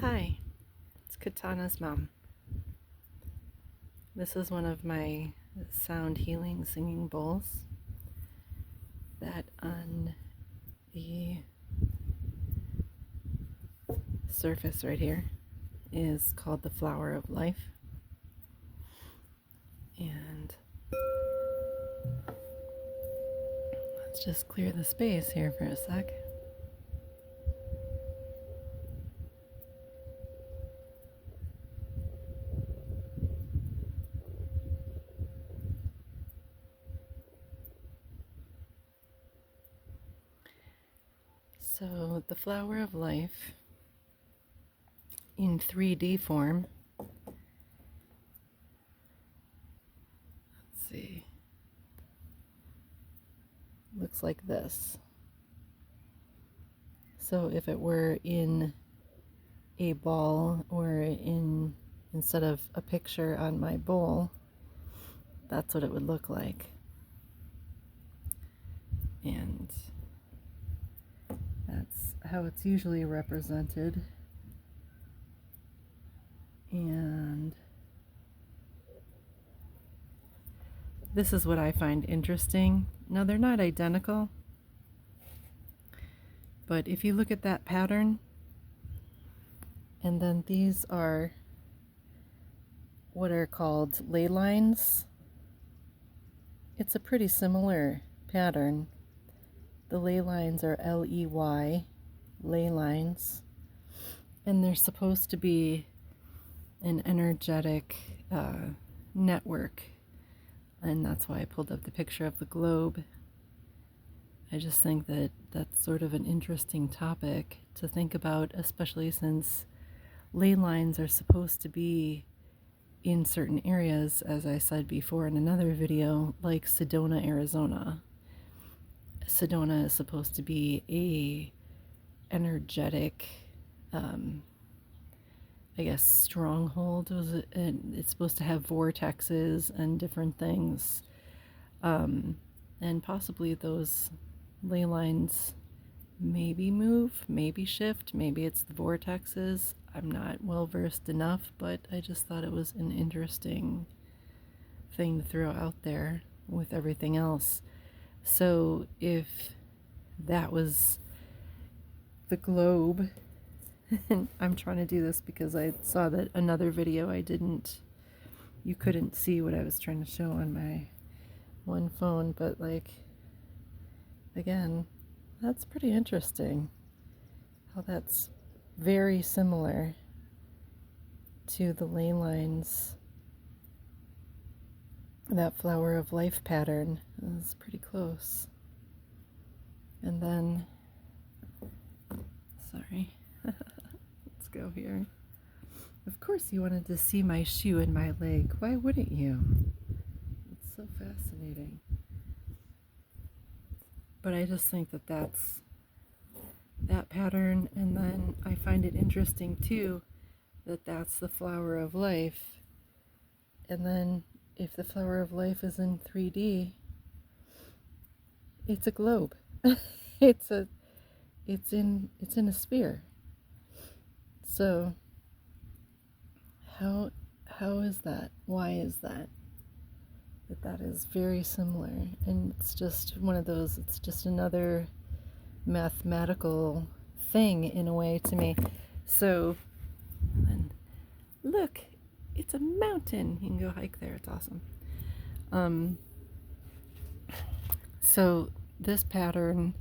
Hi, it's Katana's mom. This is one of my sound healing singing bowls that on the surface right here is called the Flower of Life. And let's just clear the space here for a sec. So the Flower of Life in 3D form, let's see, looks like this. So if it were in a ball or instead of a picture on my bowl, that's what it would look like. And that's how it's usually represented. And this is what I find interesting. Now, they're not identical, but if you look at that pattern, and then these are what are called ley lines, it's a pretty similar pattern. The ley lines are L-E-Y, ley lines, and they're supposed to be an energetic network, and that's why I pulled up the picture of the globe. I just think that that's sort of an interesting topic to think about, especially since ley lines are supposed to be in certain areas, as I said before in another video, like Sedona, Arizona. Sedona is supposed to be a energetic, I guess, stronghold. It's supposed to have vortexes and different things, and possibly those ley lines maybe move, maybe shift, maybe it's the vortexes. I'm not well versed enough, but I just thought it was an interesting thing to throw out there with everything else. So if that was the globe, and I'm trying to do this because I saw that another video you couldn't see what I was trying to show on my one phone, but like, again, that's pretty interesting how that's very similar to the ley lines. That Flower of Life pattern is pretty close. And then, sorry, let's go here. Of course you wanted to see my shoe and my leg. Why wouldn't you? It's so fascinating. But I just think that that's that pattern, and then I find it interesting too that that's the Flower of Life. And then if the Flower of Life is in 3D, it's a globe. it's in a sphere. So how is that? Why is that? That is very similar, and it's just one of those, it's just another mathematical thing in a way to me. So, and look, it's a mountain. You can go hike there. It's awesome. So this pattern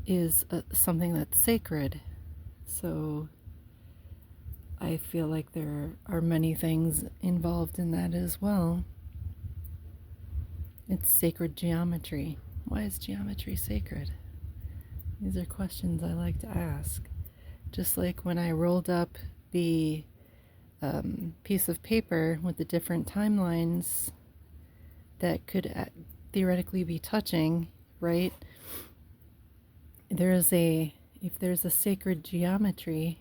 is something that's sacred. So I feel like there are many things involved in that as well. It's sacred geometry. Why is geometry sacred? These are questions I like to ask. Just like when I rolled up the piece of paper with the different timelines that could theoretically be touching, right? If there's a sacred geometry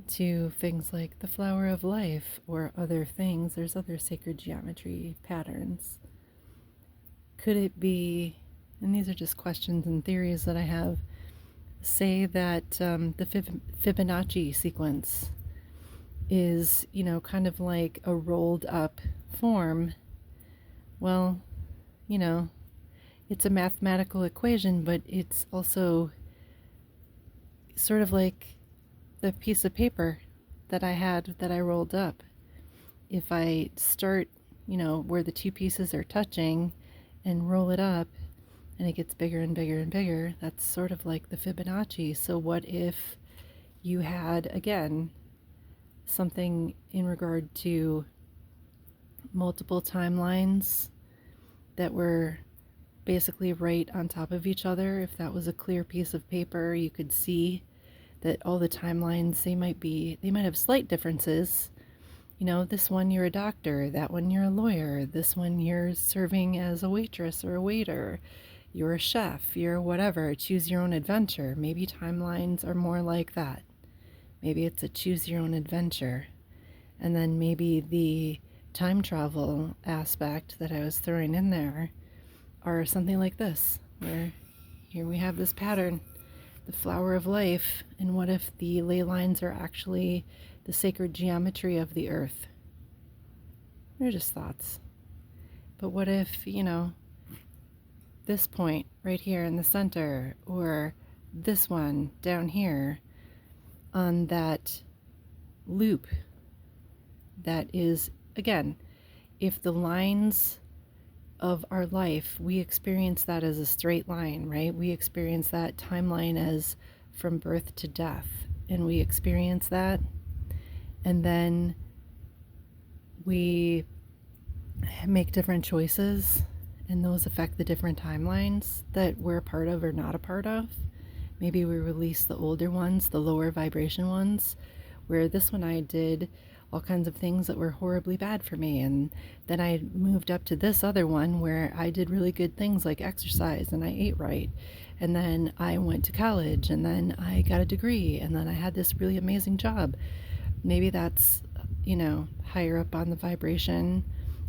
to things like the Flower of Life or other things, there's other sacred geometry patterns. Could it be, and these are just questions and theories that I have, say that the Fibonacci sequence is, kind of like a rolled up form, well, you know, it's a mathematical equation, but it's also sort of like the piece of paper that I had that I rolled up. If I start, where the two pieces are touching and roll it up and it gets bigger and bigger and bigger, that's sort of like the Fibonacci. So what if you had, again, something in regard to multiple timelines that were basically right on top of each other? If that was a clear piece of paper, you could see that all the timelines, they might have slight differences. This one you're a doctor, that one you're a lawyer, this one you're serving as a waitress or a waiter, you're a chef, you're whatever, choose your own adventure. Maybe timelines are more like that. Maybe it's a choose your own adventure. And then maybe the time travel aspect that I was throwing in there are something like this, where here we have this pattern, the flower of life, and what if the ley lines are actually the sacred geometry of the earth? They're just thoughts. But what if, this point right here in the center, or this one down here on that loop that is, again, if the lines of our life, we experience that as a straight line, right? We experience that timeline as from birth to death, and we experience that, and then we make different choices, and those affect the different timelines that we're a part of or not a part of. Maybe we release the older ones, the lower vibration ones, where this one I did all kinds of things that were horribly bad for me, and then I moved up to this other one where I did really good things like exercise and I ate right, and then I went to college, and then I got a degree, and then I had this really amazing job. Maybe that's, higher up on the vibration,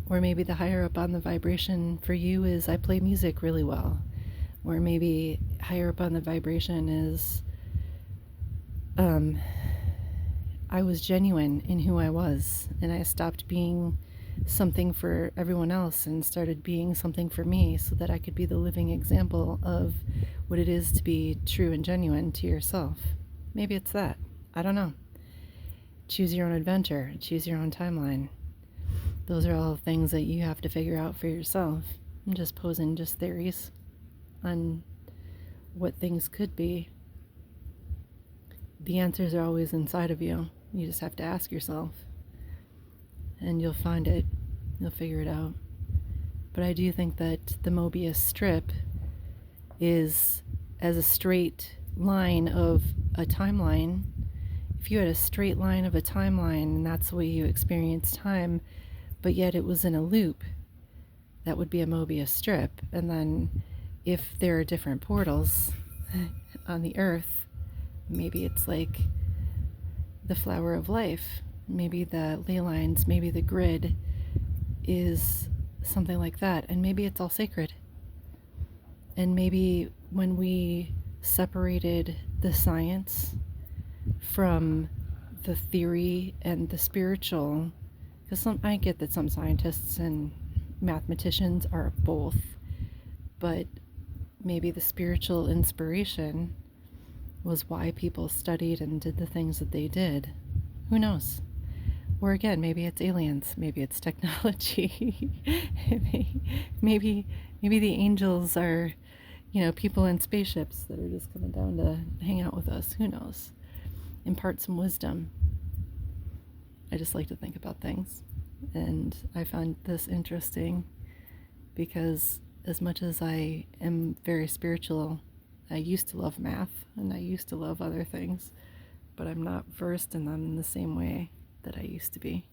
or maybe the higher up on the vibration for you is I play music really well, or maybe higher up on the vibration is I was genuine in who I was, and I stopped being something for everyone else and started being something for me, so that I could be the living example of what it is to be true and genuine to yourself. Maybe it's that. I don't know. Choose your own adventure, choose your own timeline. Those are all things that you have to figure out for yourself. I'm just posing just theories on what things could be. The answers are always inside of you. You just have to ask yourself, and you'll find it. You'll figure it out. But I do think that the Mobius strip is as a straight line of a timeline. If you had a straight line of a timeline and that's the way you experience time, but yet it was in a loop, that would be a Mobius strip. And then if there are different portals on the earth, maybe it's like the flower of life, maybe the ley lines, maybe the grid is something like that, and maybe it's all sacred. And maybe when we separated the science from the theory and the spiritual, because I get that some scientists and mathematicians are both, but maybe the spiritual inspiration was why people studied and did the things that they did. Who knows? Or again, maybe it's aliens, maybe it's technology. maybe the angels are, people in spaceships that are just coming down to hang out with us. Who knows? Impart some wisdom. I just like to think about things, and I find this interesting because as much as I am very spiritual, I used to love math and I used to love other things, but I'm not versed in them in the same way that I used to be.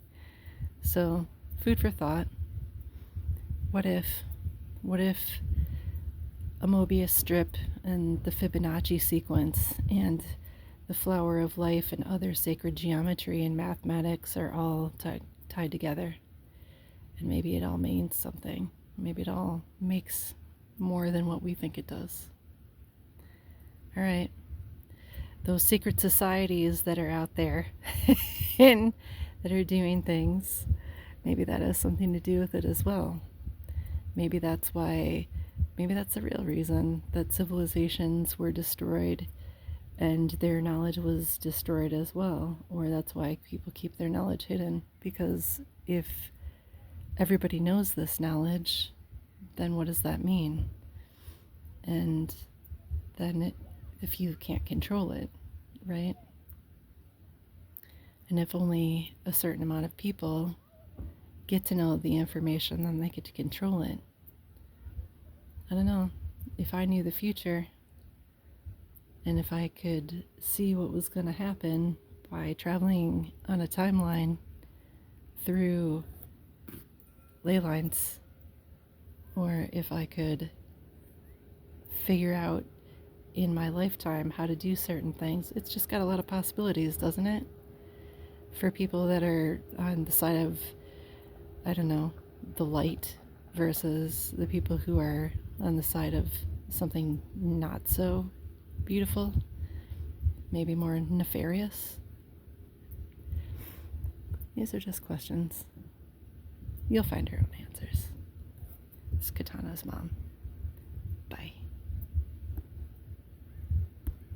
So, food for thought. What if a Mobius strip and the Fibonacci sequence and the flower of life and other sacred geometry and mathematics are all tied together? And maybe it all means something. Maybe it all makes more than what we think it does. All right. those secret societies that are out there and that are doing things, maybe that has something to do with it as well. Maybe that's the real reason that civilizations were destroyed and their knowledge was destroyed as well. Or that's why people keep their knowledge hidden, because if everybody knows this knowledge, then what does that mean? And then if you can't control it, right? And if only a certain amount of people get to know the information, then they get to control it. I don't know. If I knew the future, and if I could see what was going to happen by traveling on a timeline through ley lines, or if I could figure out in my lifetime how to do certain things, it's just got a lot of possibilities, doesn't it? For people that are on the side of, I don't know, the light versus the people who are on the side of something not so beautiful, maybe more nefarious. These are just questions. You'll find your own answers. It's Katana's mom.